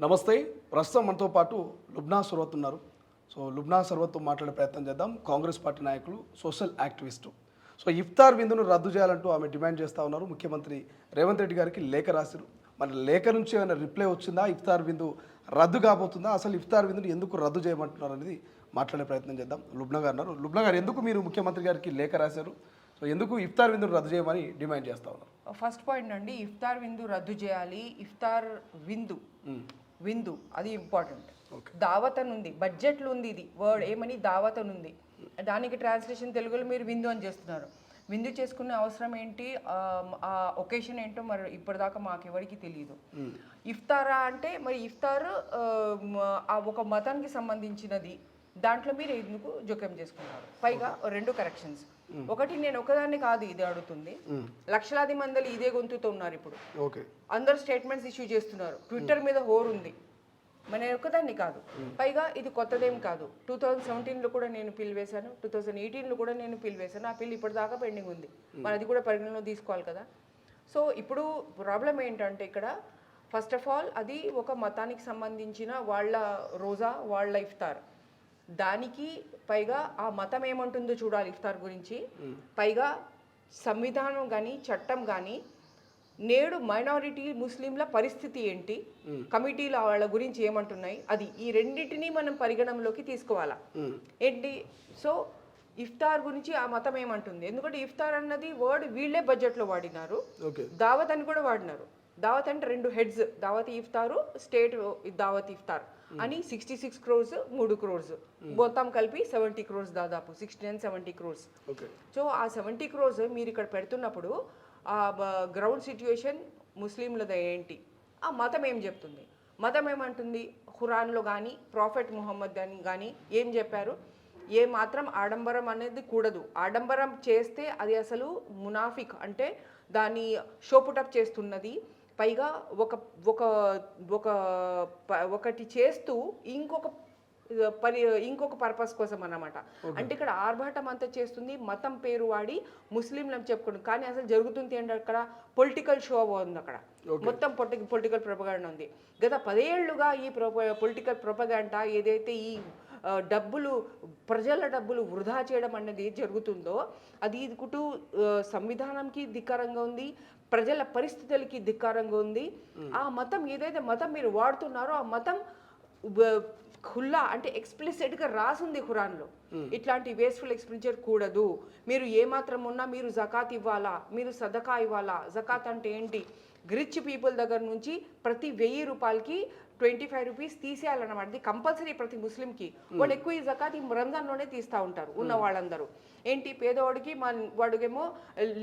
నమస్తే. ప్రస్తుతం మనతో పాటు లుబ్నా సర్వత్ ఉన్నారు. సో లుబ్నా సర్వత్తో మాట్లాడే ప్రయత్నం చేద్దాం. కాంగ్రెస్ పార్టీ నాయకులు, సోషల్ యాక్టివిస్టు. సో ఇఫ్తార్ విందును రద్దు చేయాలంటూ ఆమె డిమాండ్ చేస్తూ ఉన్నారు. ముఖ్యమంత్రి రేవంత్ రెడ్డి గారికి లేఖ రాశారు. మరి లేఖ నుంచి ఏమైనా రిప్లై వచ్చిందా? ఇఫ్తార్ విందు రద్దు కాబోతుందా? అసలు ఇఫ్తార్ విందును ఎందుకు రద్దు చేయమంటున్నారు అనేది మాట్లాడే ప్రయత్నం చేద్దాం. లుబ్నా గారు ఉన్నారు. లుబ్నా గారు, ఎందుకు మీరు ముఖ్యమంత్రి గారికి లేఖ రాశారు? సో ఎందుకు ఇఫ్తార్ విందును రద్దు చేయమని డిమాండ్ చేస్తూ ఉన్నారు? ఫస్ట్ పాయింట్ అండి, ఇఫ్తార్ విందు రద్దు చేయాలి. ఇఫ్తార్ విందు అది ఇంపార్టెంట్. దావత్ అని ఉంది, బడ్జెట్లో ఉంది, ఇది వర్డ్ ఏమని దావత్ అని ఉంది. దానికి ట్రాన్స్లేషన్ తెలుగులో మీరు విందు అని చేస్తున్నారు. విందు చేసుకునే అవసరం ఏంటి, ఆ ఒకేషన్ ఏంటో మరి ఇప్పటిదాకా మాకు ఎవరికి తెలియదు. ఇఫ్తారా అంటే మరి ఇఫ్తార్ ఒక మతానికి సంబంధించినది, దాంట్లో మీరు ఎందుకు జోక్యం చేసుకున్నారు? పైగా రెండు కరెక్షన్స్. ఒకటి, నేను ఒకదాన్ని కాదు ఇది అడుగుతుంది, లక్షలాది మంది ఇదే గొంతుతో ఉన్నారు. ఇప్పుడు అందరు స్టేట్మెంట్స్ ఇష్యూ చేస్తున్నారు, ట్విట్టర్ మీద హోర్ ఉంది. మన ఒక్కదాన్ని కాదు. పైగా ఇది కొత్తదేం కాదు. 2017లో కూడా నేను పిల్ వేశాను, 2018లో కూడా నేను పిల్ వేశాను. ఆ పిల్ ఇప్పటిదాకా పెండింగ్ ఉంది. మరి అది కూడా పరిగణలో తీసుకోవాలి కదా. సో ఇప్పుడు ప్రాబ్లం ఏంటంటే ఇక్కడ ఫస్ట్ ఆఫ్ ఆల్ అది ఒక మతానికి సంబంధించిన వాళ్ళ రోజా, వాళ్ళ ఇఫ్తార్. దానికి పైగా ఆ మతం ఏమంటుందో చూడాలి ఇఫ్తార్ గురించి. పైగా సంవిధానం కానీ చట్టం కానీ నేడు మైనారిటీ ముస్లింల పరిస్థితి ఏంటి, కమిటీల వాళ్ళ గురించి ఏమంటున్నాయి, అది ఈ రెండింటినీ మనం పరిగణనలోకి తీసుకోవాలా ఏంటి. సో ఇఫ్తార్ గురించి ఆ మతం ఏమంటుంది, ఎందుకంటే ఇఫ్తార్ అన్నది వర్డ్ వీళ్ళే బడ్జెట్లో వాడినారు, దావత్ అని కూడా వాడినారు. దావత్ అంటే రెండు హెడ్స్, దావత్ ఇఫ్తారు, స్టేట్ దావత్ ఇఫ్తార్ అని 66 crores 3 crores మొత్తం కలిపి 70 crores, దాదాపు 69-70 crores. సో ఆ 70 crores మీరు ఇక్కడ పెడుతున్నప్పుడు ఆ గ్రౌండ్ సిచ్యువేషన్ ముస్లింలది ఏంటి, ఆ మతం ఏం చెప్తుంది, మతం ఏమంటుంది, ఖురాన్లో కానీ ప్రాఫెట్ ముహమ్మద్ అని కానీ ఏం చెప్పారు, ఏ మాత్రం ఆడంబరం అనేది కూడదు, ఆడంబరం చేస్తే అది అసలు మునాఫిక్ అంటే దాన్ని షోపుటప్ చేస్తున్నది. పైగా ఒకటి చేస్తూ ఇంకొక పర్పస్ కోసం అన్నమాట. అంటే ఇక్కడ ఆర్భాటం అంతా చేస్తుంది, మతం పేరు వాడి ముస్లింలను చెప్పుకోండి. కానీ అసలు జరుగుతుంది ఏంటంటే అక్కడ పొలిటికల్ షో ఉంది, అక్కడ మొత్తం పొలిటికల్ ప్రొపగాండా ఉంది. గత 10 ఏళ్లుగా ఈ పొలిటికల్ ప్రొపగాండా ఏదైతే ఈ డబ్బులు, ప్రజల డబ్బులు వృధా చేయడం అనేది జరుగుతుందో అది ఇటు సంవిధానంకి ధిక్కారంగా ఉంది, ప్రజల పరిస్థితులకి ధిక్కారంగా ఉంది. ఆ మతం ఏదైతే మతం మీరు వాడుతున్నారో ఆ మతం ఖుల్లా అంటే ఎక్స్ప్లిసిట్గా రాసింది ఖురాన్లో, ఇట్లాంటి వేస్ట్ఫుల్ ఎక్స్పెండిచర్ కూడదు, మీరు ఏమాత్రం ఉన్నా మీరు జకాత్ ఇవ్వాలా, మీరు సదకా ఇవ్వాలా. జకాత్ అంటే ఏంటి, రిచ్ పీపుల్ దగ్గర నుంచి ప్రతి 1000 రూపాయలకి 25 రూపీస్ తీసేయాలన్నమాట. ఇది కంపల్సరీ ప్రతి ముస్లింకి. వాళ్ళు ఎక్కువ ఈ జకాత్ ఈ రంజాన్లోనే తీస్తూ ఉంటారు ఉన్న వాళ్ళందరూ. ఏంటి, పేదవాడికి వాడికేమో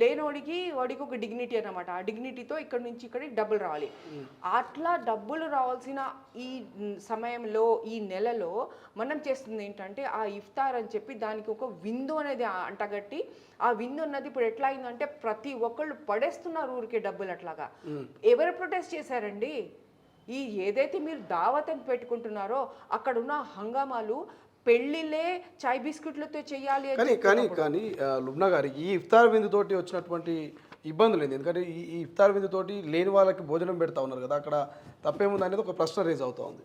లేనోడికి వాడికి ఒక డిగ్నిటీ అన్నమాట. ఆ డిగ్నిటీతో ఇక్కడ నుంచి ఇక్కడికి డబ్బులు రావాలి. అట్లా డబ్బులు రావాల్సిన ఈ సమయంలో, ఈ నెలలో మనం చేస్తుంది ఏంటంటే ఆ ఇఫ్తార్ అని చెప్పి దానికి ఒక విందు అనేది అంటగట్టి, ఆ విందు అన్నది ఇప్పుడు ఎట్లా అయిందంటే ప్రతి ఒక్కళ్ళు పడేస్తున్నారు ఊరికే డబ్బులు. అట్లాగా ఎవరు ప్రొటెస్ట్ చేశారండి? ఈ ఏదైతే మీరు దావత్ అని పెట్టుకుంటున్నారో అక్కడ ఉన్న హంగామాలు, పెళ్లిళ్ళే చాయ్ బిస్కెట్లతో చేయాలి కానీ లుబ్నా గారి ఈ ఇఫ్తార్ విందు తోటి వచ్చినటువంటి ఇబ్బందులు ఏంది? ఎందుకంటే ఈ ఇఫ్తార్ విందు తోటి లేని వాళ్ళకి భోజనం పెడతా ఉన్నారు కదా, అక్కడ తప్పేముంది అనేది ఒక ప్రశ్న రేజ్ అవుతా ఉంది.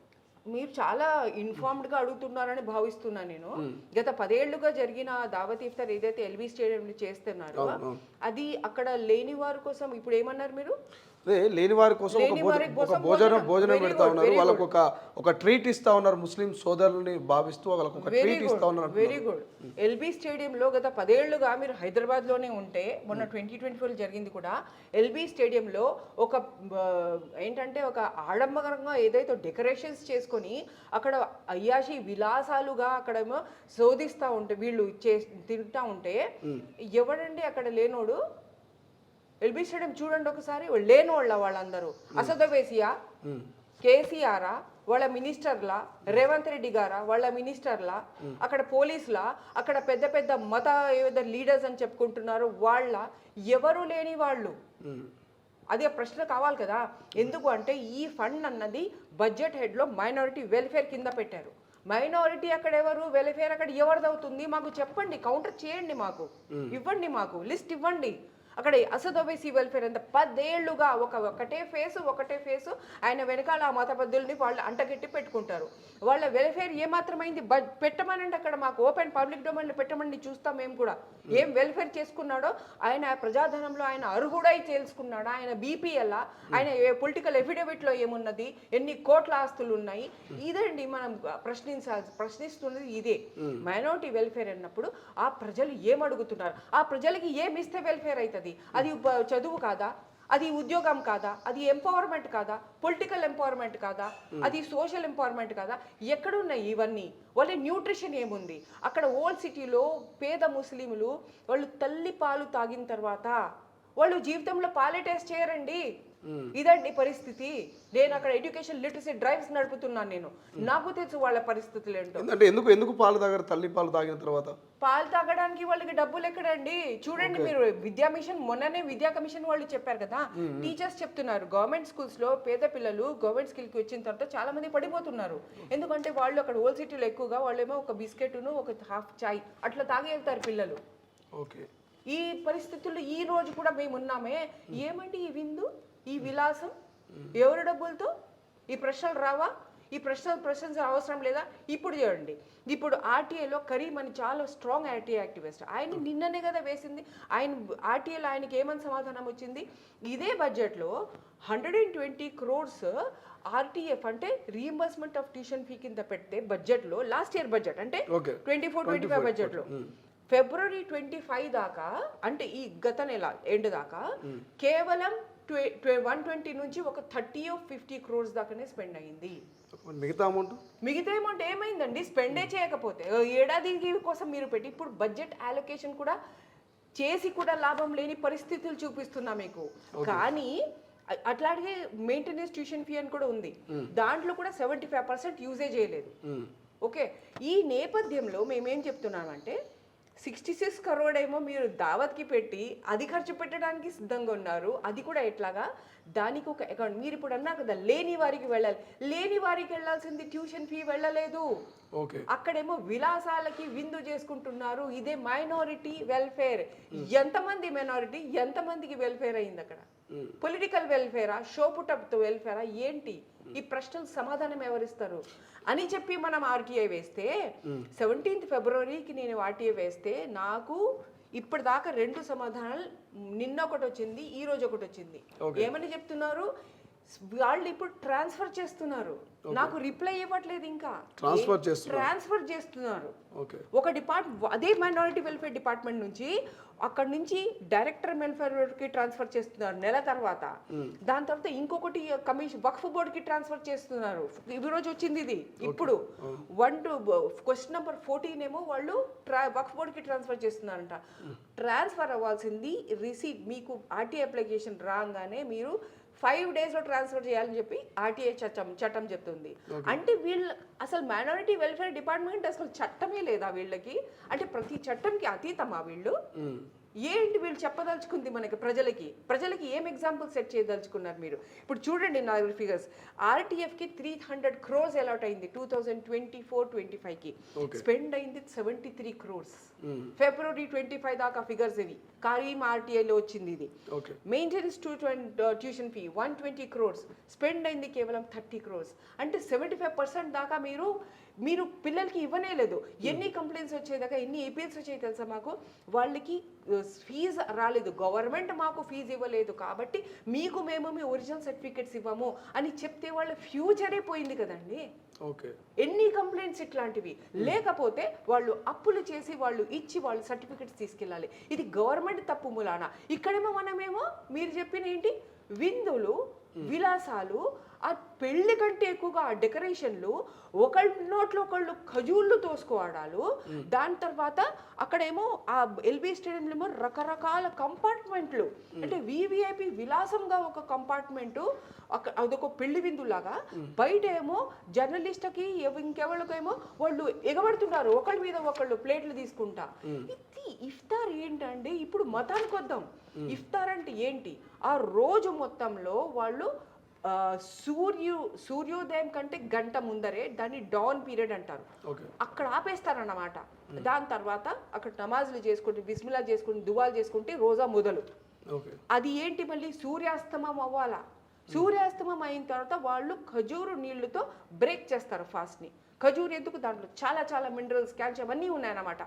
మీరు చాలా ఇన్ఫార్మ్డ్గా అడుగుతున్నారని భావిస్తున్నాను నేను. గత 10 ఏళ్లుగా జరిగిన దావత్ ఇఫ్తార్ ఏదైతే ఎల్బీ స్టేడియంలో చేస్తున్నారో అది అక్కడ లేని వారి కోసం ఇప్పుడు ఏమన్నారు మీరు? లేని వారి కోసం ఒక భోజనం పెడతా ఉన్నారు, వాళ్ళకు ఒక ట్రీట్ ఇస్తా ఉన్నారు, ముస్లిం సోదరులని భావిస్తూ వాళ్ళకు ఒక ట్రీట్ ఇస్తా ఉన్నారు. Very good. ఎల్బీ స్టేడియంలో గత 10 ఏళ్లుగా మీరు హైదరాబాద్లోనే ఉంటే, మొన్న 2024 జరిగింది కూడా ఎల్బీ స్టేడియంలో ఒక ఏంటంటే ఒక ఆడంబరంగా ఏదైతే డెకరేషన్స్ చేసుకొని అక్కడ అయ్యాషి విలాసాలుగా అక్కడేమో శోధిస్తూ ఉంటే వీళ్ళు తింటా ఉంటే ఎవడండి అక్కడ లేనోడు? ఎల్బీ స్టేడియం చూడండి ఒకసారి, లేనోళ్ళ వాళ్ళందరూ అసదవేసియా, కేసీఆరా, వాళ్ళ మినిస్టర్లా, రేవంత్ రెడ్డి గారా వాళ్ళ మినిస్టర్లా, అక్కడ పోలీసులా, అక్కడ పెద్ద పెద్ద మత ఏదో లీడర్స్ అని చెప్పుకుంటున్నారు వాళ్ళ, ఎవరు లేని వాళ్ళు. అది ఆ ప్రశ్న కావాలి కదా. ఎందుకు అంటే ఈ ఫండ్ అన్నది బడ్జెట్ హెడ్లో మైనారిటీ వెల్ఫేర్ కింద పెట్టారు. మైనారిటీ అక్కడ ఎవరు, వెల్ఫేర్ అక్కడ ఎవరిదవుతుంది? మాకు చెప్పండి, కౌంటర్ చేయండి, మాకు ఇవ్వండి, మాకు లిస్ట్ ఇవ్వండి. అక్కడ అసద్ ఓవైసీ వెల్ఫేర్ ఎంత 10 ఏళ్లుగా ఒకటే ఫేసు ఆయన వెనకాల ఆ మతబద్ధుల్ని వాళ్ళు అంటగట్టి పెట్టుకుంటారు. వాళ్ళ వెల్ఫేర్ ఏమాత్రమైంది? పెట్టమనండి అక్కడ, మాకు ఓపెన్ పబ్లిక్ డొమైన్లో పెట్టమని చూస్తాం మేము కూడా. ఏం వెల్ఫేర్ చేసుకున్నాడో ఆయన ప్రజాధనంలో ఆయన అర్హుడై తెలుసుకున్నాడా? ఆయన బీపీఎల్, ఆయన పొలిటికల్ ఎఫిడవిట్లో ఏమున్నది, ఎన్ని కోట్ల ఆస్తులు ఉన్నాయి? ఇదండి మనం ప్రశ్నిస్తున్నది ఇదే. మైనారిటీ వెల్ఫేర్ అన్నప్పుడు ఆ ప్రజలు ఏమడుగుతున్నారు, ఆ ప్రజలకి ఏమిస్తే వెల్ఫేర్ అవుతుంది? అది చదువు కాదా? అది ఉద్యోగం కాదా? అది ఎంపవర్మెంట్ కాదా? పొలిటికల్ ఎంపవర్మెంట్ కాదా? అది సోషల్ ఎంపవర్మెంట్ కాదా? ఎక్కడున్నాయి ఇవన్నీ? వాళ్ళ న్యూట్రిషన్ ఏముంది? అక్కడ ఓల్డ్ సిటీలో పేద ముస్లింలు వాళ్ళు తల్లి పాలు తాగిన తర్వాత వాళ్ళు జీవితంలో పాలే టేస్ట్ చేయరండి. ఇదండి పరిస్థితి. నేను అక్కడ ఎడ్యుకేషన్ లిటరసీ డ్రైవ్స్ నడుపుతున్నాను. నేను నాకు తెలుసు వాళ్ళ పరిస్థితులు ఏంటో. అంటే ఎందుకు పాలు తాగారు? తల్లి పాలు తాగిన తర్వాత పాలు తాగడానికి వాళ్ళకి డబ్బులు ఎక్కడండి? చూడండి మీరు, విద్యా మిషన్ మొన్ననే విద్యా కమిషన్ వాళ్ళు చెప్పారు కదా, టీచర్స్ చెప్తున్నారు గవర్నమెంట్ స్కూల్స్ లో పేద పిల్లలు గవర్నమెంట్ స్కూల్ కి వచ్చిన తర్వాత చాలా మంది పడిపోతున్నారు. ఎందుకంటే వాళ్ళు అక్కడ ఓల్డ్ సిటీలో ఎక్కువగా వాళ్ళేమో ఒక బిస్కెట్ను ఒక హాఫ్ చాయ్ అట్లా తాగి వెళ్తారు పిల్లలు. ఓకే, ఈ పరిస్థితుల్లో ఈ రోజు కూడా మేము ఉన్నామే. ఏమండి ఈ విందు, ఈ విలాసం? ఎవరి డబ్బులతో? ఈ ప్రశ్నలు రావా? ఈ ప్రశ్నలు అవసరం లేదా? ఇప్పుడు చూడండి, ఇప్పుడు ఆర్టీఐలో కరీం అని చాలా స్ట్రాంగ్ ఆర్టీఐ యాక్టివిస్ట్, ఆయన నిన్ననే కదా వేసింది. ఆయన ఆర్టీఐలో ఆయనకి ఏమని సమాధానం వచ్చింది? ఇదే బడ్జెట్లో 120 crores ఆర్టీఎఫ్ అంటే రీఎంబర్స్మెంట్ ఆఫ్ ట్యూషన్ ఫీ కింద పెడితే బడ్జెట్లో, లాస్ట్ ఇయర్ బడ్జెట్ అంటే 24-25 బడ్జెట్లో ఫిబ్రవరి 25 దాకా, అంటే ఈ గత నెల ఎండ్ దాకా కేవలం 120 నుంచి ఒక 30-50 crores దాకానే స్పెండ్ అయ్యింది. మిగతా అమౌంట్ ఏమైందండి? స్పెండే చేయకపోతే ఏడాది కోసం మీరు పెట్టి ఇప్పుడు బడ్జెట్ అలొకేషన్ కూడా చేసి కూడా లాభం లేని పరిస్థితులు చూపిస్తున్నా మీకు. కానీ అట్లాగే మెయింటెనెన్స్ ట్యూషన్ ఫీ అని కూడా ఉంది, దాంట్లో కూడా 75% యూజే చేయలేదు. ఓకే, ఈ నేపథ్యంలో మేమేం చెప్తున్నామంటే 66 crore ఏమో మీరు దావత్కి పెట్టి అది ఖర్చు పెట్టడానికి సిద్ధంగా ఉన్నారు. అది కూడా ఎట్లాగా? దానికి ఒక అకౌంట్. మీరు ఇప్పుడు అన్నా కదా లేని వారికి వెళ్ళాలి, లేని వారికి వెళ్ళాల్సింది ట్యూషన్ ఫీ వెళ్ళలేదు. అక్కడేమో విలాసాలకి విందు చేసుకుంటున్నారు. ఇదే మైనారిటీ వెల్ఫేర్. ఎంతమంది మైనారిటీ, ఎంతమందికి వెల్ఫేర్ అయింది అక్కడ? పొలిటికల్ వెల్ఫేరా, షోపుటప్ వెల్ఫేరా, ఏంటి? ఈ ప్రశ్నలకు సమాధానం ఎవరిస్తారు అని చెప్పి మనం ఆర్టీఐ వేస్తే 17th ఫిబ్రవరికి నేను ఆర్టీఐ వేస్తే నాకు ఇప్పటిదాకా 2 సమాధానాలు, నిన్న ఒకటి వచ్చింది, ఈ రోజు ఒకటి వచ్చింది. ఏమని చెప్తున్నారు? వాళ్ళు ఇప్పుడు ట్రాన్స్ఫర్ చేస్తున్నారు, నాకు రిప్లై ఇవ్వట్లేదు. ఇంకా ట్రాన్స్ఫర్ చేస్తున్నారు. ఒక అదే మైనారిటీ వెల్ఫేర్ డిపార్ట్మెంట్ నుంచి అక్కడ నుంచి డైరెక్టర్ వెల్ఫేర్కి ట్రాన్స్ఫర్ చేస్తున్నారు నెల తర్వాత. దాని తర్వాత ఇంకొకటి కమిషన్ వక్ఫ్ బోర్డుకి ట్రాన్స్ఫర్ చేస్తున్నారు. ఈ రోజు వచ్చింది ఇది. ఇప్పుడు క్వశ్చన్ నెంబర్ 14 ఏమో వాళ్ళు వక్ఫ్ బోర్డుకి ట్రాన్స్ఫర్ చేస్తున్నారంట. ట్రాన్స్ఫర్ అవ్వాల్సింది రిసీట్ మీకు ఆర్టీఐ అప్లికేషన్ రాగానే మీరు 5 daysలో ట్రాన్స్ఫర్ చేయాలని చెప్పి ఆర్టీఐ చట్టం చెప్తుంది. అంటే వీళ్ళు అసలు మైనారిటీ వెల్ఫేర్ డిపార్ట్మెంట్ అసలు చట్టమే లేదా వీళ్ళకి? అంటే ప్రతి చట్టంకి అతీతమా వీళ్ళు? ఏంటి వీళ్ళు చెప్పదలుచుకుంది మనకి? ప్రజలకి ఏం ఎగ్జాంపుల్ సెట్ చేయదలుచుకున్నారు మీరు? ఇప్పుడు చూడండి నా ఫిగర్స్. ఆర్టీఎఫ్కి 300 crores అలాట్ అయింది 2024-25కి. స్పెండ్ అయింది 73 crores. ఫిబ్రవరి 25 దాకా ఫిగర్స్ ఇవి. కరీం ఆర్టీఐలో వచ్చింది ఇది. Maintenance tuition fee 120 crores. Spend అయింది కేవలం 30 crores. అంటే 75% దాకా మీరు పిల్లలకి ఇవ్వనే లేదు. ఎన్ని కంప్లైంట్స్ వచ్చేదాకా, ఎన్ని ఏపీఎల్స్ వచ్చాయి తెలుసా మాకు? వాళ్ళకి ఫీజు రాలేదు, గవర్నమెంట్ మాకు ఫీజు ఇవ్వలేదు కాబట్టి మీకు మేము మీ ఒరిజినల్ సర్టిఫికెట్స్ ఇవ్వము అని చెప్తే వాళ్ళ ఫ్యూచరే పోయింది కదండి. ఎన్ని కంప్లైంట్స్ ఇట్లాంటివి? లేకపోతే వాళ్ళు అప్పులు చేసి వాళ్ళు ఇచ్చి వాళ్ళు సర్టిఫికెట్స్ తీసుకెళ్ళాలి. ఇది గవర్నమెంట్ తప్పు మూలాన. ఇక్కడేమో మనమేమో మీరు చెప్పిన ఏంటి విందులు, విలాసాలు, ఆ పెళ్లి కంటే ఎక్కువగా ఆ డెకరేషన్లు, ఒకళ్ళ నోట్లో ఒకళ్ళు ఖజూర్లు తోసుకోవడాలు. దాని తర్వాత అక్కడేమో ఆ ఎల్బీ స్టేడియంలో రకరకాల కంపార్ట్మెంట్లు, అంటే వివిఐపి విలాసంగా ఒక కంపార్ట్మెంటు, అదొక పెళ్లి విందులాగా. బయట ఏమో జర్నలిస్ట్కి ఇంకెవరికేమో వాళ్ళు ఎగబడుతున్నారు, ఒకళ్ళ మీద ఒకళ్ళు ప్లేట్లు తీసుకుంటా. ఇది ఇఫ్తార్ ఏంటండి? ఇప్పుడు మతానికి వద్దాం. ఇఫ్తార్ అంటే ఏంటి? ఆ రోజు మొత్తంలో వాళ్ళు సూర్యోదయం కంటే గంట ముందరే దాన్ని డాన్ పీరియడ్ అంటారు, అక్కడ ఆపేస్తారన్నమాట. దాని తర్వాత అక్కడ నమాజులు చేసుకుంటే, బిస్మిల్లా చేసుకుంటే, దువాలు చేసుకుంటే రోజా మొదలు. ఓకే. అది ఏంటి మళ్ళీ సూర్యాస్తమం అవ్వాలా. సూర్యాస్తమం అయిన తర్వాత వాళ్ళు ఖజూరు నీళ్లతో బ్రేక్ చేస్తారు ఫాస్ట్ని. ఖజూర్ ఎందుకు, దాంట్లో చాలా చాలా మినరల్స్, కాల్షియం అన్నీ ఉన్నాయన్నమాట.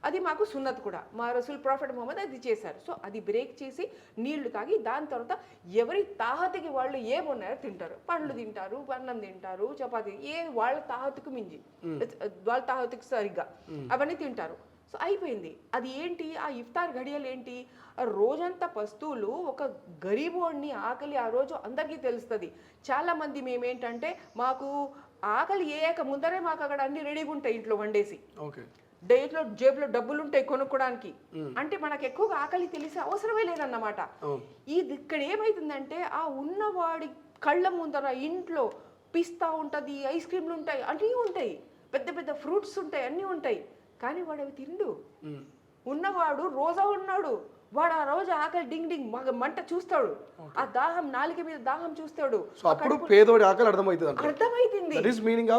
అది మాకు సున్నత్ కూడా, మా రసూల్ ప్రాఫెట్ ముహమ్మద్ అది చేశారు. సో అది బ్రేక్ చేసి నీళ్లు తాగి దాని తర్వాత ఎవరి తాహతికి వాళ్ళు ఏమున్నాయో తింటారు. పండ్లు తింటారు, అన్నం తింటారు, చపాతీ, వాళ్ళ తాహతుకు మించి, వాళ్ళ తాహతుకు సరిగ్గా అవన్నీ తింటారు. సో అయిపోయింది. అది ఏంటి, ఆ ఇఫ్తార్ ఘడియలు ఏంటి, రోజంతా పస్తువులు ఒక గరీబోడిని ఆకలి ఆ రోజు అందరికీ తెలుస్తుంది. చాలామంది మేమేంటంటే మాకు ఆకలి ఏక ముందరే మాకు అక్కడ అన్ని రెడీగా ఉంటాయి ఇంట్లో వండేసి, డేట్లో జేబులో డబ్బులు ఉంటాయి కొనుక్కోడానికి. అంటే మనకు ఎక్కువగా ఆకలి తెలిసే అవసరమే లేదన్నమాట. ఇది ఇక్కడ ఏమైతుందంటే ఆ ఉన్నవాడి కళ్ళ ముందర ఇంట్లో పిస్తా ఉంటుంది, ఐస్ క్రీమ్లు ఉంటాయి, అన్నీ ఉంటాయి, పెద్ద పెద్ద ఫ్రూట్స్ ఉంటాయి, అన్నీ ఉంటాయి. కానీ వాడు అవి తిండు. ఉన్నవాడు రోజా ఉన్నాడు, వాడు ఆ రోజు ఆకలి డింగ్ డింగ్ మంట చూస్తాడు, ఆ దాహం నాలుక మీద దాహం చూస్తాడు. అప్పుడు పేదోడి ఆకలి అర్థమైతుంది. దట్ ఈస్ మీనింగ్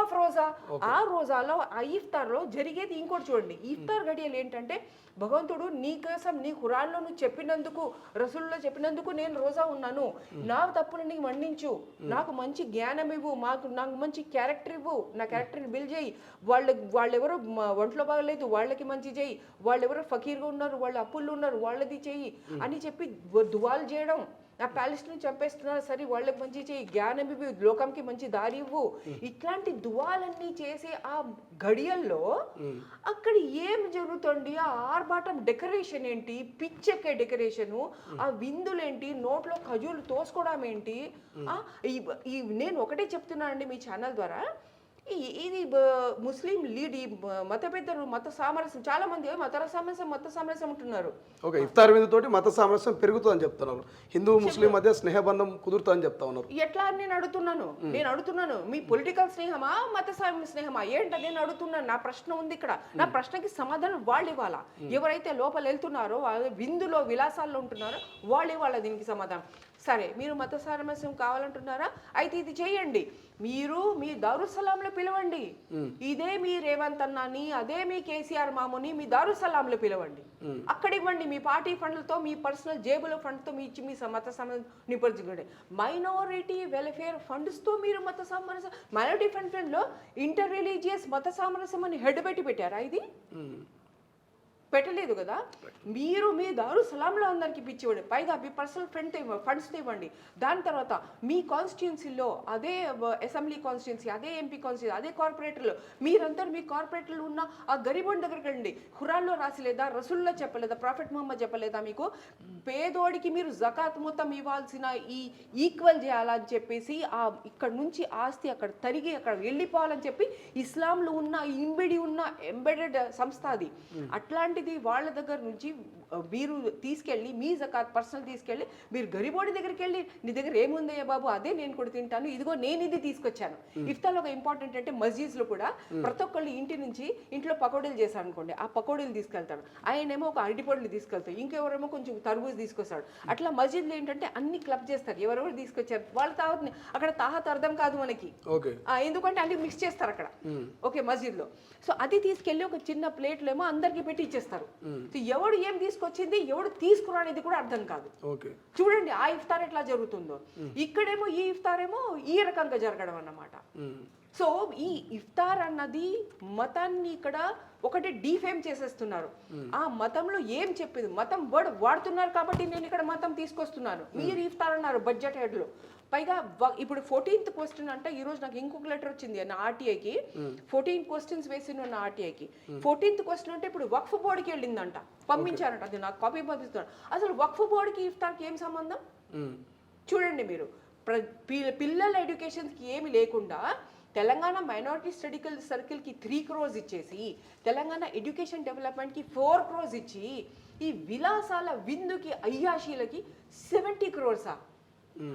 ఆఫ్ రోజా. ఆ రోజాలో ఆ ఇఫ్తార్లో జరిగేది ఇంకోటి చూడండి. ఇఫ్తార్ గడియలు ఏంటంటే భగవంతుడు నీ కోసం నీ ఖురాన్లో నువ్వు చెప్పినందుకు, రసూల్లో చెప్పినందుకు నేను రోజా ఉన్నాను, నా తప్పులని మన్నించు, నాకు మంచి జ్ఞానం ఇవ్వు, నాకు మంచి క్యారెక్టర్ ఇవ్వు, నా క్యారెక్టర్ని బిల్డ్ చేయి, వాళ్ళెవరో ఒంట్లో బాగలేదు వాళ్ళకి మంచి చేయి, వాళ్ళెవరో ఫకీర్గా ఉన్నారు, వాళ్ళు అప్పుల్లో ఉన్నారు వాళ్ళది చెయ్యి అని చెప్పి దువాలు చేయడం. ఆ ప్యాలెస్ని చంపేస్తున్నారు, సరే వాళ్ళకి మంచి చేయి, జ్ఞానం ఇవ్వు, లోకంకి మంచి దారి ఇవ్వు, ఇట్లాంటి దువాలన్నీ చేసే ఆ గడియల్లో అక్కడ ఏం జరుగుతుంది, ఆ ఆర్భాటం డెకరేషన్ ఏంటి, పిచ్చెక్కే డెకరేషను, ఆ విందులేంటి, నోట్లో ఖజూలు తోసుకోవడం ఏంటి. నేను ఒకటే చెప్తున్నానండి మీ ఛానల్ ద్వారా, ఇది ముస్లిం లీడ్, ఈ మత పెద్దలు మత సామరస్యం, చాలా మంది మత సామరస్యం ఉంటున్నారు. ఓకే, ఇఫ్తార్ విందు తోటి మత సామరస్యం పెరుగుతుందని చెప్తున్నారు, హిందూ ముస్లిం మధ్య స్నేహబంధం కుదురుతుందని చెప్తా ఉన్నారు. ఎట్లా అని నేను అడుగుతున్నాను మీ పొలిటికల్ స్నేహమా మత స్నేహమా ఏంటని నేను అడుగుతున్నాను. నా ప్రశ్న ఉంది ఇక్కడ, నా ప్రశ్నకి సమాధానం వాళ్ళు ఇవ్వాలా. ఎవరైతే లోపల వెళ్తున్నారో విందులో విలాసాల్లో ఉంటున్నారో వాళ్ళు ఇవ్వాలా దీనికి సమాధానం. సరే, మీరు మత సామరస్యం కావాలంటున్నారా, అయితే ఇది చేయండి, మీరు మీ దారుసలాంలో పిలవండి, ఇదే మీ రేవంత్ అన్నాని, అదే మీ కేసీఆర్ మాముని మీ దారుసలాంలో పిలవండి, అక్కడ ఇవ్వండి మీ పార్టీ ఫండ్లతో, మీ పర్సనల్ జేబుల ఫండ్తో మీ ఇచ్చి మీ మత నిపరుచుకోండి. మైనారిటీ వెల్ఫేర్ ఫండ్స్తో మీరు మత సామరస్యం, మైనారిటీ ఫండ్లో ఇంటర్ రిలీజియస్ మత సామరస్యం అని హెడ్ పెట్టారా? ఇది పెట్టలేదు కదా. మీరు మీ దారుసలాంలో అందరికి పిచ్చివ్వండి, పైగా మీ పర్సనల్ ఫండ్స్ ఇవ్వండి. దాని తర్వాత మీ కాన్స్టిట్యున్సీలో, అదే అసెంబ్లీ కాన్స్టిట్యున్సీ, అదే ఎంపీ కాన్స్టిట్యున్సీ, అదే కార్పొరేటర్లో మీరందరూ మీ కార్పొరేటర్లు ఉన్న ఆ గరీబోడి దగ్గరికి వెళ్ళండి. ఖురాన్లో రాసిలేదా, రసూల్లో చెప్పలేదా, ప్రాఫెట్ ముహమ్మద్ చెప్పలేదా మీకు పేదోడికి మీరు జకాత్ మొత్తం ఇవ్వాల్సిన ఈ ఈక్వల్ చేయాలని చెప్పేసి ఇక్కడ నుంచి ఆస్తి అక్కడ తరిగి అక్కడ వెళ్ళిపోవాలని చెప్పి ఇస్లాంలో ఉన్న ఇంబిడి ఉన్న ఎంబెడెడ్ సంస్థ అది. అట్లాంటి వాళ్ళ దగ్గర నుంచి మీరు తీసుకెళ్ళి మీ జకాత్ పర్సనల్ తీసుకెళ్ళి మీరు గరీబోడి దగ్గరికి వెళ్ళి, నీ దగ్గర ఏముందయ్యా బాబు, అదే నేను కూడా తింటాను, ఇదిగో నేను ఇది తీసుకొచ్చాను. ఇఫ్తార్లో ఒక ఇంపార్టెంట్ అంటే మస్జిద్స్లో కూడా ప్రతి ఒక్కళ్ళు ఇంటి నుంచి ఇంట్లో పకోడీలు చేశారు అనుకోండి, ఆ పకోడీలు తీసుకెళ్తాడు, ఆయనేమో ఒక అరటిపొడులు తీసుకెళ్తాడు, ఇంకెవరేమో కొంచెం తర్బూజ్ తీసుకొస్తాడు. అట్లా మస్జిద్లో ఏంటంటే అన్ని క్లబ్ చేస్తారు, ఎవరెవరు తీసుకొచ్చారు వాళ్ళ తాహత్. అక్కడ తాహత్ అర్థం కాదు మనకి, ఎందుకంటే అన్ని మిక్స్ చేస్తారు అక్కడ, ఓకే, మస్జిద్లో. సో అది తీసుకెళ్ళి ఒక చిన్న ప్లేట్లో ఏమో అందరికి పెట్టి ఇచ్చేస్తారు. ఎవడు ఏం తీసుకొచ్చింది ఎవడు తీసుకురానిది కూడా అర్థం కాదు. చూడండి ఆ ఇఫ్తార్ ఎట్లా జరుగుతుందో, ఇక్కడేమో ఈ ఇఫ్తార్ ఏమో ఈ రకంగా జరగడం అన్నమాట. సో ఈ ఇఫ్తార్ అన్నది మతాన్ని ఇక్కడ ఒకటి డీఫేమ్ చేసేస్తున్నారు. ఆ మతంలో ఏం చెప్పింది, మతం వర్డ్ వాడుతున్నారు కాబట్టి నేను ఇక్కడ మతం తీసుకొస్తున్నాను. మీరు ఇఫ్తార్ అన్నారు బడ్జెట్ హెడ్లో. పైగా ఇప్పుడు 14th క్వశ్చన్ అంటే ఈరోజు నాకు ఇంకొక లెటర్ వచ్చింది నా ఆర్టీఐకి, 14 క్వశ్చన్స్ వేసిన నా ఆర్టీఐకి. 14th క్వశ్చన్ అంటే ఇప్పుడు వక్ఫ్ బోర్డుకి వెళ్ళిందంట, పంపించారంట, అది నాకు కాపీ పంపిస్తున్నాను. అసలు వక్ఫ్ బోర్డుకి ఇఫ్తార్కి ఏం సంబంధం చూడండి మీరు. పిల్లల ఎడ్యుకేషన్కి ఏమి లేకుండా తెలంగాణ మైనారిటీ స్టడీ సర్కిల్కి 3 crores ఇచ్చేసి, తెలంగాణ ఎడ్యుకేషన్ డెవలప్మెంట్కి 4 crores ఇచ్చి, ఈ విలాసాల విందుకి అయ్యాషీలకి 70 crores.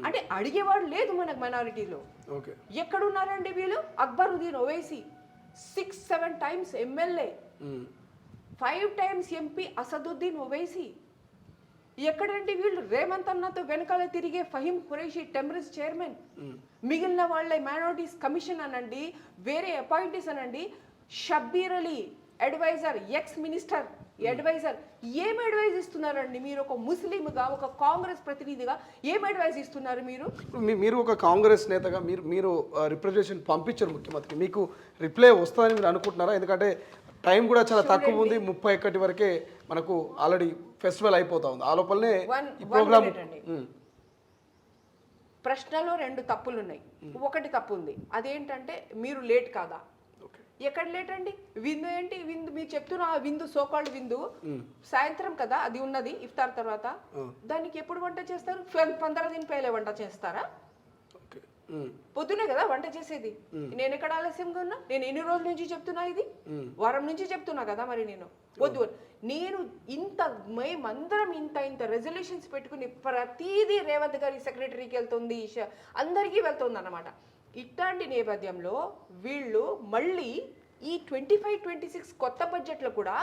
అంటే అడిగేవాడు లేదు మనకు మైనారిటీలో. ఎక్కడున్నారండి వీళ్ళు? Akbaruddin Owaisi 6-7 times MLA, 5 times MP Asaduddin Owaisi. ఎక్కడండి వీళ్ళు? రేవంత్ అన్నతో వెనకాల తిరిగే ఫహీం ఖురేషీ టెంబరిస్ చైర్మన్, మిగిలిన వాళ్ళ మైనారిటీస్ కమిషన్ అనండి, వేరే అపాయింటీస్ అనండి, Shabbir Ali advisor, ex minister advisor ఏం అడ్వైజ్ ఇస్తున్నారండి మీరు? ఒక ముస్లింగా, ఒక కాంగ్రెస్ ప్రతినిధిగా ఏం అడ్వైజ్ ఇస్తున్నారు మీరు? మీరు ఒక కాంగ్రెస్ నేతగా మీరు రిప్రజెంటేషన్ పంపించారు ముఖ్యమంత్రికి, మీకు రిప్లై వస్తుందని మీరు అనుకుంటున్నారా? ఎందుకంటే టైం కూడా చాలా తక్కువ ఉంది, 31 వరకే మనకు ఆల్రెడీ ఫెస్టివల్ అయిపోతా ఉంది. ఆ లోపలనే ఈ ప్రోగ్రామ్. ప్రశ్నలో 2 తప్పులు ఉన్నాయి. ఒకటి తప్పు ఉంది, అదేంటంటే మీరు లేట్ కాదా? ఎక్కడ లేట్ అండి? విందు ఏంటి? విందు మీరు చెప్తున్న విందు, సోకాల్డ్ విందు సాయంత్రం కదా అది ఉన్నది, ఇఫ్తార్ తర్వాత. దానికి ఎప్పుడు వంట చేస్తారు? 15 దిన పైలే వంట చేస్తారా? పొద్దునే కదా వంట చేసేది. నేను ఎక్కడ ఆలస్యంగా ఉన్నా? నేను ఎన్ని రోజుల నుంచి చెప్తున్నా, ఇది వారం నుంచి చెప్తున్నా కదా. మరి నేను వద్దు, నేను మేమందరం ఇంత రెజల్యూషన్స్ పెట్టుకుని ప్రతిదీ రేవంత్ గారి సెక్రటరీకి వెళ్తుంది, అందరికీ వెళ్తుంది అన్నమాట. ఇట్లాంటి నేపథ్యంలో వీళ్ళు మళ్ళీ ఈ 25-26 కొత్త బడ్జెట్లో కూడా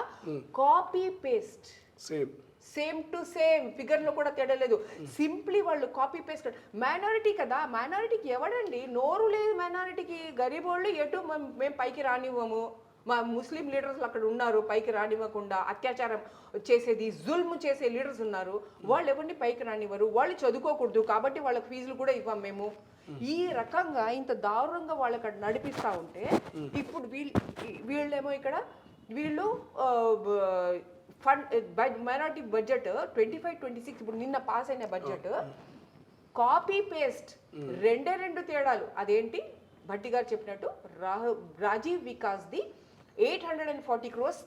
copy paste, same to same ఫిగర్లో కూడా తేడలేదు. సింప్లీ వాళ్ళు కాపీ పేస్ట్. మైనారిటీ కదా, మైనారిటీకి ఎవడండి నోరు లేదు? మైనారిటీకి గరీబ్ వాళ్ళు ఎటు మేము పైకి రానివ్వము. మా ముస్లిం లీడర్స్ అక్కడ ఉన్నారు, పైకి రానివ్వకుండా అత్యాచారం చేసేది, జుల్మ్ చేసే లీడర్స్ ఉన్నారు. వాళ్ళు ఎవరిని పైకి రానివ్వరు. వాళ్ళు చదువుకోకూడదు కాబట్టి వాళ్ళకి ఫీజులు కూడా ఇవ్వం మేము. ఈ రకంగా ఇంత దారుణంగా వాళ్ళు అక్కడ నడిపిస్తూ ఉంటే ఇప్పుడు వీళ్ళేమో ఇక్కడ వీళ్ళు మైనారిటీ బడ్జెట్ 25-26 ఇప్పుడు నిన్న పాస్ అయిన బడ్జెట్ కాపీ పేస్ట్, 2 తేడాలు. అదేంటి? భట్టి గారు చెప్పినట్టు రాజీవ్ వికాస్ది 840 crores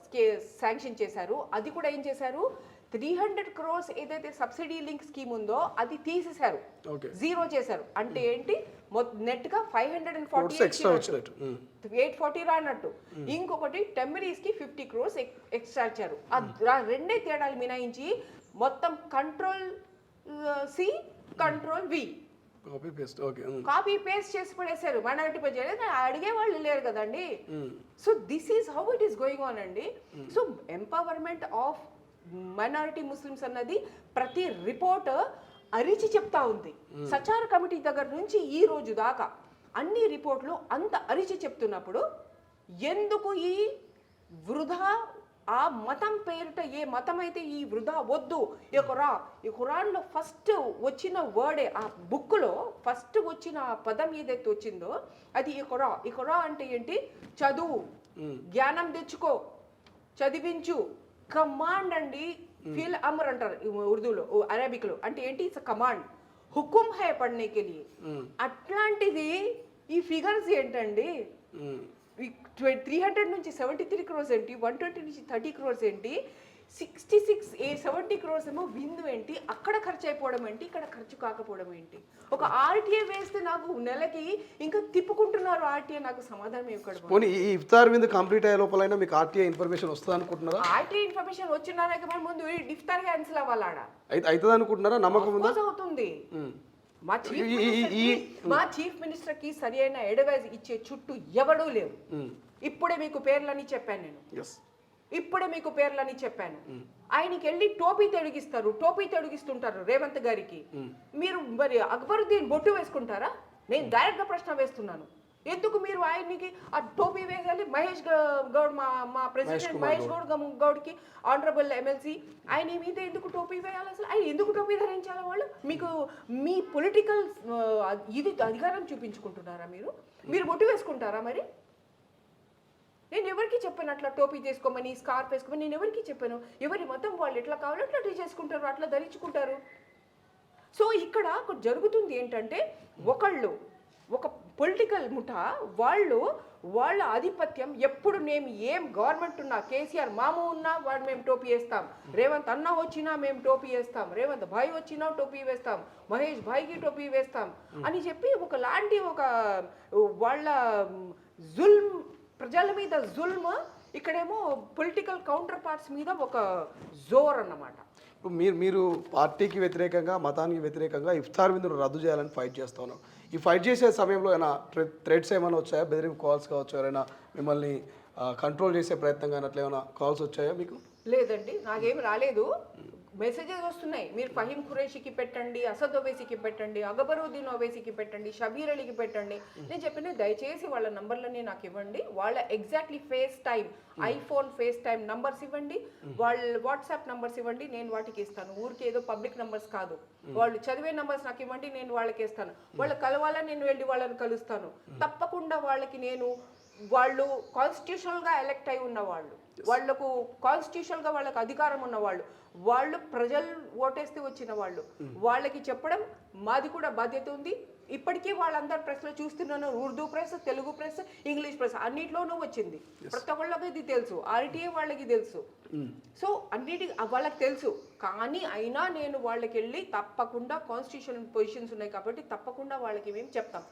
శాంక్షన్ చేశారు. అది కూడా ఏం చేశారు? 300 crores ఏదైతే సబ్సిడీ లింక్ స్కీమ్ ఉందో అది తీసేశారు, 0 చేశారు. అంటే ఏంటి? నెట్ గా 540 840 రానట్టు. ఇంకొకటి టెంబరీస్ కి 50 crores ఎక్స్ట్రా ఇచ్చారు. 2 తేడాలు మినాయించి మొత్తం control C control V copy paste చేసి పడేశారు. మైనారిటీ బడ్జెట్ అడిగే వాళ్ళు లేరు కదండి. So this is how it is going on అండి. So empowerment of minority Muslims అన్నది ప్రతి రిపోర్ట్ అరిచి చెప్తా ఉంది. సచార కమిటీ దగ్గర నుంచి ఈ రోజు దాకా అన్ని రిపోర్ట్లు అంత అరిచి చెప్తున్నప్పుడు ఎందుకు ఈ వృధా? ఆ మతం పేరిట ఏ మతం అయితే ఈ వృధా వద్దు, ఈ ఖురాన్లో ఫస్ట్ వచ్చిన వర్డే, ఆ బుక్లో ఫస్ట్ వచ్చిన పదం ఏదైతే వచ్చిందో అది ఈ ఖురా అంటే ఏంటి? చదువు, జ్ఞానం తెచ్చుకో, చదివించు. కమాండ్ అండి, ఫిల్ అమర్ అంటారు ఉర్దూలో, అరబిక్లో. అంటే ఏంటి? ఇట్స్ కమాండ్, హుకుం హై పడ్నేకే లియే. అట్లాంటిది ఈ ఫిగర్స్ ఏంటండి? 300 నుంచి 73 crores ఏంటి? 120 నుంచి 30 crores ఏంటి? 70 crores ఏమో విందు ఏంటి? అక్కడ ఖర్చు అయిపోవడం ఏంటి? ఇక్కడ ఖర్చు కాకపోవడం ఏంటి? ఒక ఆర్టీఏ వేస్తే నాకు నెలకి ఇంకా తిప్పుకుంటున్నారు ఆర్టీఏ. నాకు సమాధానం ఇవ్వకూడదు. ఈ ఇఫ్తార్ విందు కంప్లీట్ అయ్యే లోపలైనా మీకు ఆర్టీఏ ఇన్ఫర్మేషన్ వస్తుంది అనుకుంటున్నారా? ఆర్టీఏ ఇన్ఫర్మేషన్ వచ్చినాక ముందు ఇఫ్తార్ క్యాన్సిల్ అవ్వాలా? అవుతుంది అనుకుంటున్నారా? నమ్మకం ఉందా? అవుతుంది. మా చీఫ్ మినిస్టర్ కి సరి అయిన అడ్వైజ్ ఇచ్చే చుట్టూ ఎవడూ లేవు. ఇప్పుడే మీకు పేర్లని చెప్పాను నేను. ఇప్పుడే మీకు పేర్లని చెప్పాను. ఆయనకి వెళ్ళి టోపీ తొడిగిస్తుంటారు రేవంత్ గారికి. మీరు మరి అక్బరుద్దీన్ బొట్టు వేసుకుంటారా? నేను డైరెక్ట్ గా ప్రశ్న వేస్తున్నాను. ఎందుకు మీరు ఆయనకి ఆ టోపీ వేయాలి? మహేష్ గౌడ్, మా ప్రెసిడెంట్ మహేష్ గౌడ్కి ఆనరబుల్ ఎమ్మెల్సీ, ఆయన మీద ఎందుకు టోపీ వేయాలి? అసలు ఆయన ఎందుకు టోపీ ధరించాలి? వాళ్ళు మీకు మీ పొలిటికల్ ఇది అధికారం చూపించుకుంటున్నారా? మీరు బొట్టు వేసుకుంటారా? మరి నేను ఎవరికి చెప్పాను అట్లా టోపీ చేసుకోమని, స్కార్ఫ్ వేసుకోమని? నేను ఎవరికి చెప్పాను? ఎవరి మతం వాళ్ళు ఎట్లా కావాలో అట్లా చేసుకుంటారు, అట్లా ధరించుకుంటారు. సో ఇక్కడ జరుగుతుంది ఏంటంటే ఒక పొలిటికల్ ముఠా వాళ్ళ ఆధిపత్యం ఎప్పుడు. మేము ఏం గవర్నమెంట్ ఉన్నా, కేసీఆర్ మాము ఉన్నా వాడు మేము టోపీ వేస్తాం, రేవంత్ అన్న వచ్చినా మేము టోపీ వేస్తాం, రేవంత్ భాయ్ వచ్చినా టోపీ వేస్తాం, మహేష్ భాయ్కి టోపీ వేస్తాం అని చెప్పి ఒకలాంటి వాళ్ళ జుల్మ్, ప్రజల మీద జుల్మ్, ఇక్కడేమో పొలిటికల్ కౌంటర్ పార్ట్స్ మీద ఒక జోర్ అన్నమాట. ఇప్పుడు మీరు పార్టీకి వ్యతిరేకంగా, మతానికి వ్యతిరేకంగా ఇఫ్తార్ విందును రద్దు చేయాలని ఫైట్ చేస్తా ఉన్నారు. ఈ ఫైట్ చేసే సమయంలో ఏమైనా థ్రెడ్స్ ఏమైనా వచ్చాయా? బెదిరింపు కాల్స్ కావచ్చు, ఎవరైనా మిమ్మల్ని కంట్రోల్ చేసే ప్రయత్నం కానీ అట్లా ఏమైనా కాల్స్ వచ్చాయా మీకు? లేదండి, నాకేమి రాలేదు. మెసేజెస్ వస్తున్నాయి, మీరు ఫహీం ఖురేషికి పెట్టండి, అసద్ ఓవైసీకి పెట్టండి, అక్బరుద్దీన్ ఓవైసీకి పెట్టండి, షబీర్ అలీకి పెట్టండి. నేను చెప్పిన దయచేసి వాళ్ళ నంబర్లని నాకు ఇవ్వండి, వాళ్ళ exactly face time, iPhone face time numbers ఇవ్వండి, వాళ్ళ వాట్సాప్ నంబర్స్ ఇవ్వండి, నేను వాటికి ఇస్తాను. ఊరికి ఏదో పబ్లిక్ నంబర్స్ కాదు, వాళ్ళు చదివే నంబర్స్ నాకు ఇవ్వండి, నేను వాళ్ళకి ఇస్తాను. వాళ్ళు కలవాలని నేను వెళ్ళి వాళ్ళని కలుస్తాను. తప్పకుండా వాళ్ళకి నేను, వాళ్ళు కాన్స్టిట్యూషనల్గా ఎలెక్ట్ అయి ఉన్నవాళ్ళు, వాళ్లకు కాన్స్టిట్యూషనల్గా వాళ్ళకి అధికారం ఉన్నవాళ్ళు, వాళ్ళు ప్రజలు ఓటేస్తే వచ్చిన వాళ్ళు, వాళ్ళకి చెప్పడం మాది కూడా బాధ్యత ఉంది. ఇప్పటికీ వాళ్ళందరు ప్రెస్లో చూస్తున్నాను, Urdu press, Telugu press, English press అన్నిట్లోనూ వచ్చింది. ప్రతి ఒక్కళ్ళకి ఇది తెలుసు, ఆర్టీఏ వాళ్ళకి తెలుసు. సో అన్నిటి వాళ్ళకి తెలుసు. కానీ అయినా నేను వాళ్ళకి వెళ్ళి తప్పకుండా కాన్స్టిట్యూషన్ పొజిషన్స్ ఉన్నాయి కాబట్టి తప్పకుండా వాళ్ళకి మేము చెప్తాం.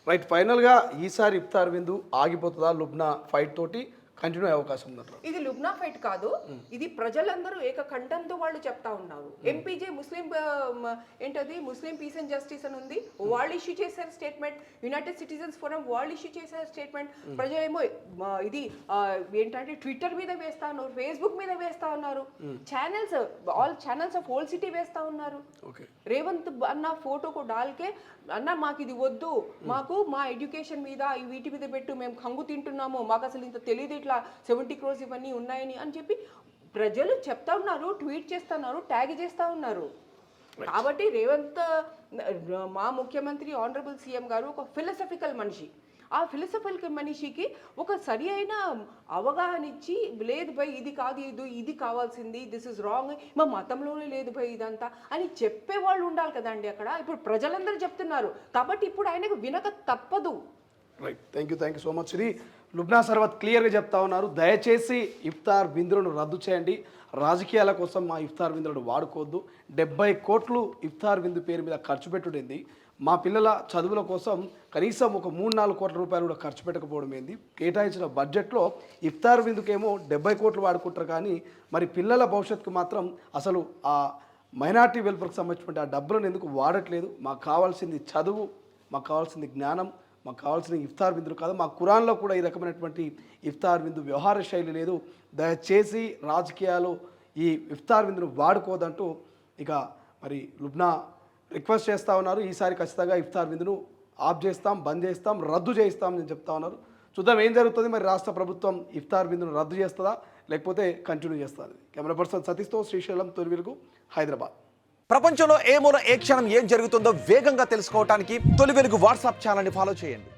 రైట్, ఫైనల్గా ఈసారి ఇఫ్తార్ విందు ఆగిపోతుందా? లుబ్నా ఫైట్ తోటి కంటిన్యూ అయ్యే అవకాశం ఉందంటారు? ఇది లుబ్నా ఫైట్ కాదు, ఇది ప్రజలందరూ ఏకకంఠంతో వాళ్ళు చెప్తా ఉన్నారు. ఎంపీజే ముస్లిం ఏంటది ముస్లిం పీస్ అండ్ జస్టిస్ అని ఉంది, వాళ్ళు ఇష్యూ చేశారు స్టేట్మెంట్. యునైటెడ్ సిటిజన్స్ ఫోరం వాళ్ళు ఇష్యూ చేశారు స్టేట్మెంట్. ప్రజలేమో ఇది ఏంటంటే ట్విట్టర్ మీద వేస్తా ఉన్నారు, ఫేస్బుక్ మీద వేస్తా ఉన్నారు, channels all channels of whole city వేస్తా ఉన్నారు. రేవంత్ అన్న ఫోటోకు డాల్కే అన్న మాకు ఇది వద్దు, మాకు మా ఎడ్యుకేషన్ మీద వీటి మీద పెట్టు, మేము కంగు తింటున్నాము, మాకు అసలు ఇంత తెలియదు ఇట్లా 70 crores ఇవన్నీ ఉన్నాయని అని చెప్పి ప్రజలు చెప్తా ఉన్నారు, ట్వీట్ చేస్తున్నారు, ట్యాగ్ చేస్తూ ఉన్నారు. కాబట్టి రేవంత్ మా ముఖ్యమంత్రి ఆనరబుల్ సీఎం గారు ఒక ఫిలసఫికల్ మనిషి. ఆ ఫిలసఫికల్ మనిషికి ఒక సరి అయిన అవగాహన ఇచ్చి, లేదు భయ్ ఇది కాదు, ఇది కావాల్సింది, దిస్ ఇస్ రాంగ్, మా మతంలోనే లేదు భయ్ ఇదంతా అని చెప్పేవాళ్ళు ఉండాలి కదండి అక్కడ. ఇప్పుడు ప్రజలందరూ చెప్తున్నారు కాబట్టి ఇప్పుడు ఆయనకు వినక తప్పదు. Right, thank you so much Shri. Lubna Sarwat క్లియర్గా చెప్తా ఉన్నారు, దయచేసి ఇఫ్తార్ విందులను రద్దు చేయండి, రాజకీయాల కోసం మా ఇఫ్తార్ విందులను వాడుకోవద్దు. 70 కోట్లు ఇఫ్తార్ విందు పేరు మీద ఖర్చు పెట్టుడింది, మా పిల్లల చదువుల కోసం కనీసం ఒక 3-4 కోట్ల రూపాయలు కూడా ఖర్చు పెట్టకపోవడం ఏంది? కేటాయించిన బడ్జెట్లో ఇఫ్తార్ విందుకేమో 70 కోట్లు వాడుకుంటారు, కానీ మరి పిల్లల భవిష్యత్తుకు మాత్రం అసలు ఆ మైనార్టీ వెల్ఫేర్కి సంబంధించిన ఆ డబ్బులను ఎందుకు వాడట్లేదు? మాకు కావాల్సింది చదువు, మాకు కావాల్సింది జ్ఞానం, మాకు కావాల్సిన ఇఫ్తార్ విందులు కాదు. మా ఖురాన్లో కూడా ఈ రకమైనటువంటి ఇఫ్తార్ విందు వ్యవహార శైలి లేదు. దయచేసి రాజకీయాలు ఈ ఇఫ్తార్ విందును వాడుకోదంటూ ఇక మరి లుబ్నా రిక్వెస్ట్ చేస్తూ ఉన్నారు. ఈసారి ఖచ్చితంగా ఇఫ్తార్ విందును ఆఫ్ చేస్తాం, బంద్ చేస్తాం, రద్దు చేస్తాం అని చెప్తా ఉన్నారు. చూద్దాం ఏం జరుగుతుంది. మరి రాష్ట్ర ప్రభుత్వం ఇఫ్తార్ విందును రద్దు చేస్తుందా లేకపోతే కంటిన్యూ చేస్తుంది? కెమెరా పర్సన్ సతీష్తో శ్రీశైలం, తొలివెలుగు, హైదరాబాద్. ప్రపంచంలో ఏ మూల ఏ క్షణం ఏం జరుగుతుందో వేగంగా తెలుసుకోవడానికి తొలి వెలుగు వాట్సాప్ ఛానల్ని ఫాలో చేయండి.